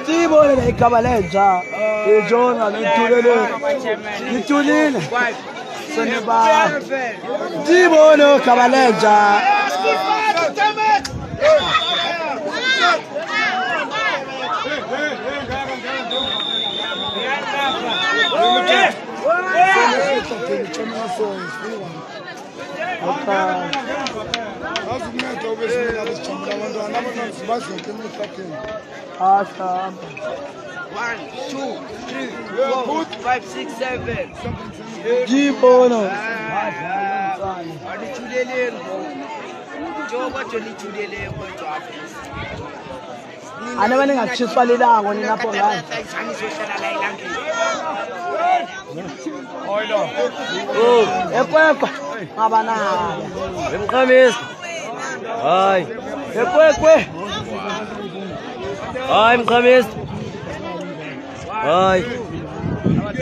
Tibone Cavaleggia, il giorno Nitulile, se ne va. Tibone Cavaleggia. Awesome. 1, 2, 3, 4, 5, 6, 7. Gibono. Ana bane ngachiswa lilango ninapho ngani. Oh, ekwekwe ngabana. Emqhamisi. Hayi. Ekwekwe. Hayi mqhamisi. Hayi.